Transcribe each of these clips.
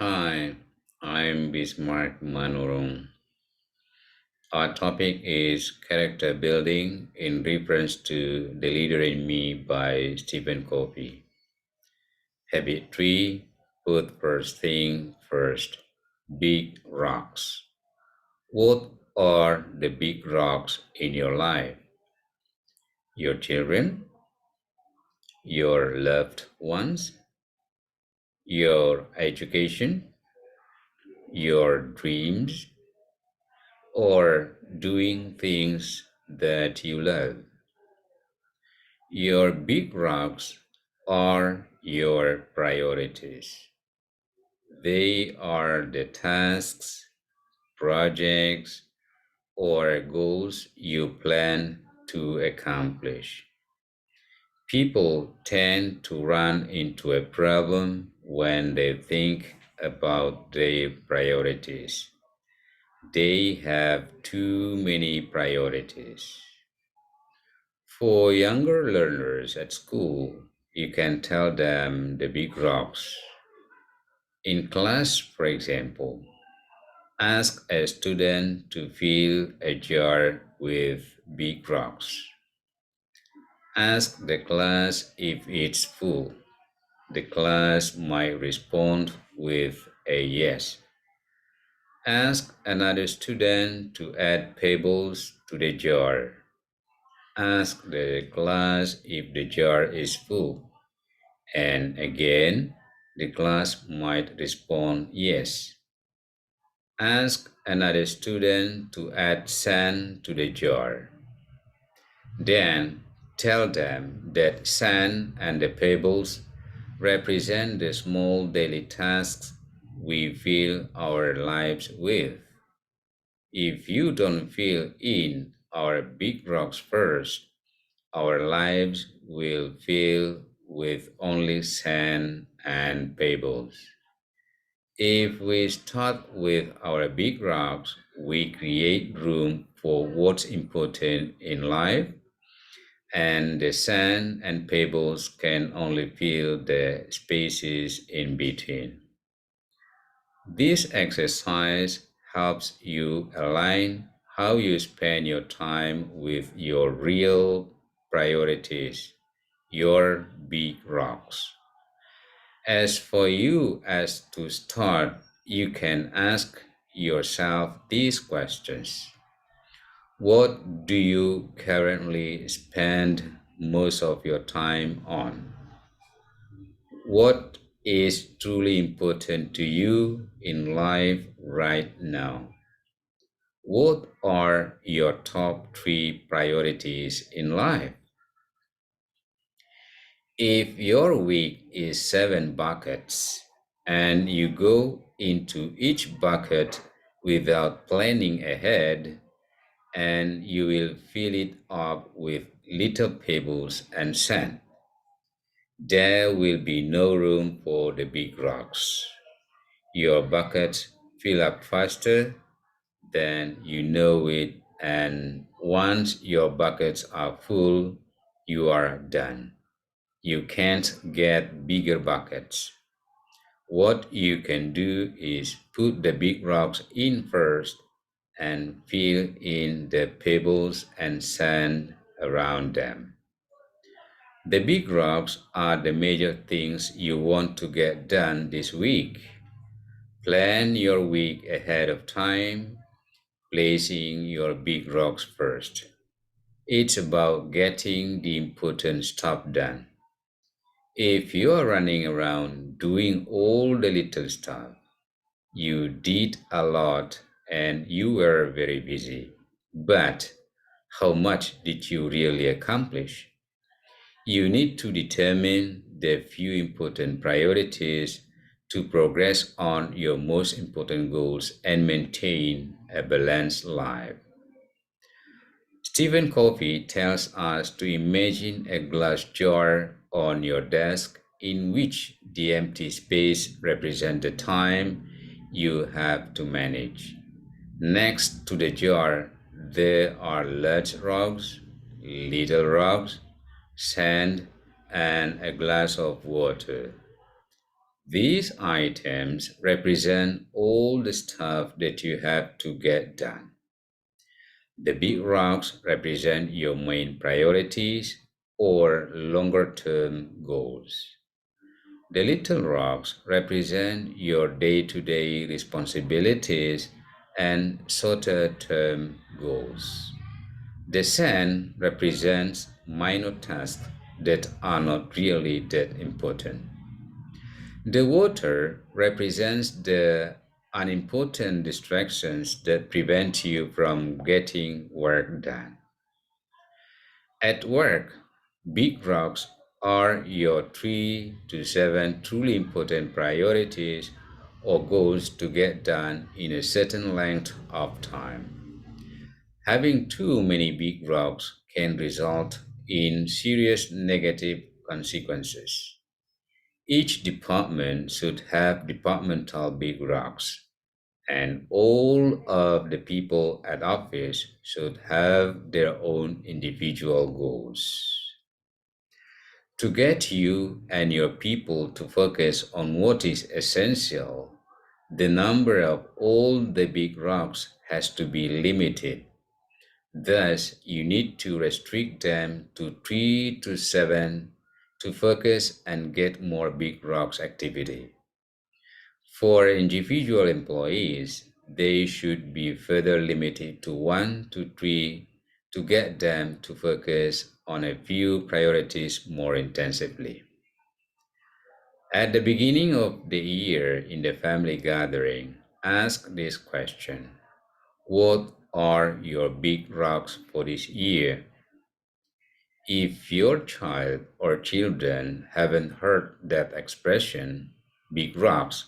Hi, I'm Bismarck Manorum. Our topic is character building in reference to The Leader in Me by Stephen Covey. Habit 3, put first thing first. Big rocks. What are the big rocks in your life? Your children, your loved ones, your education, your dreams, or doing things that you love. Your big rocks are your priorities. They are the tasks, projects, or goals you plan to accomplish. People tend to run into a problem when they think about their priorities. They have too many priorities. For younger learners at school, you can tell them the big rocks. In class, for example, ask a student to fill a jar with big rocks. Ask the class if it's full. The class might respond with a yes. Ask another student to add pebbles to the jar. Ask the class if the jar is full. And again, the class might respond yes. Ask another student to add sand to the jar. Then tell them that sand and the pebbles represent the small daily tasks we fill our lives with. If you don't fill in our big rocks first, our lives will fill with only sand and pebbles. If we start with our big rocks, we create room for what's important in life, and the sand and pebbles can only fill the spaces in between. This exercise helps you align how you spend your time with your real priorities, your big rocks. As for you as to start, you can ask yourself these questions. What do you currently spend most of your time on? What is truly important to you in life right now? What are your top three priorities in life? If your week is 7 buckets and you go into each bucket without planning ahead, and you will fill it up with little pebbles and sand, there will be no room for the big rocks. Your buckets fill up faster than you know it, and once your buckets are full, you are done. You can't get bigger buckets. What you can do is put the big rocks in first and fill in the pebbles and sand around them. The big rocks are the major things you want to get done this week. Plan your week ahead of time, placing your big rocks first. It's about getting the important stuff done. If you are running around doing all the little stuff, you did a lot and you were very busy. But how much did you really accomplish? You need to determine the few important priorities to progress on your most important goals and maintain a balanced life. Stephen Covey tells us to imagine a glass jar on your desk in which the empty space represents the time you have to manage. Next to the jar, there are large rocks, little rocks, sand, and a glass of water. These items represent all the stuff that you have to get done. The big rocks represent your main priorities or longer term goals. The little rocks represent your day to day responsibilities and shorter term goals. The sand represents minor tasks that are not really that important. The water represents the unimportant distractions that prevent you from getting work done. At work, big rocks are your 3 to 7 truly important priorities or goals to get done in a certain length of time. Having too many big rocks can result in serious negative consequences. Each department should have departmental big rocks, and all of the people at office should have their own individual goals. To get you and your people to focus on what is essential, the number of all the big rocks has to be limited. Thus, you need to restrict them to 3 to 7 to focus and get more big rocks activity. For individual employees, they should be further limited to 1 to 3 to get them to focus on a few priorities more intensively. At the beginning of the year in the family gathering, ask this question: what are your big rocks for this year? If your child or children haven't heard that expression, big rocks,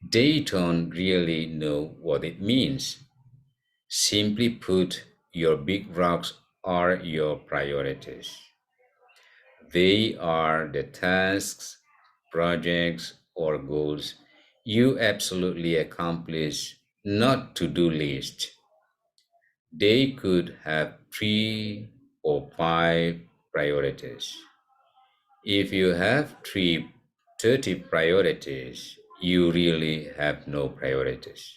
they don't really know what it means. Simply put, your big rocks are your priorities. They are the tasks, projects, or goals you absolutely accomplish, not to do list. They could have 3 or 5 priorities. If you have 30 priorities, you really have no priorities.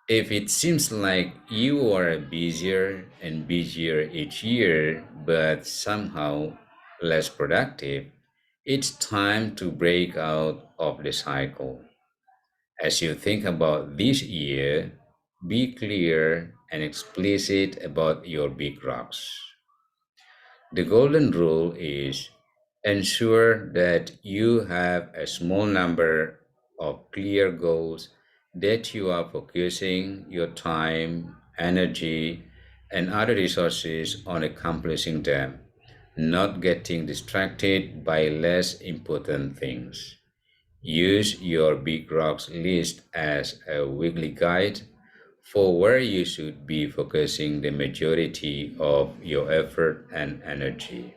If it seems like you are busier and busier each year, but somehow less productive, it's time to break out of the cycle. As you think about this year, be clear and explicit about your big rocks. The golden rule is ensure that you have a small number of clear goals that you are focusing your time, energy, and other resources on accomplishing them, not getting distracted by less important things. Use your big rocks list as a weekly guide for where you should be focusing the majority of your effort and energy.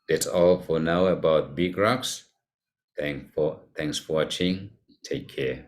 That's all for now about big rocks. Thanks for watching. Take care.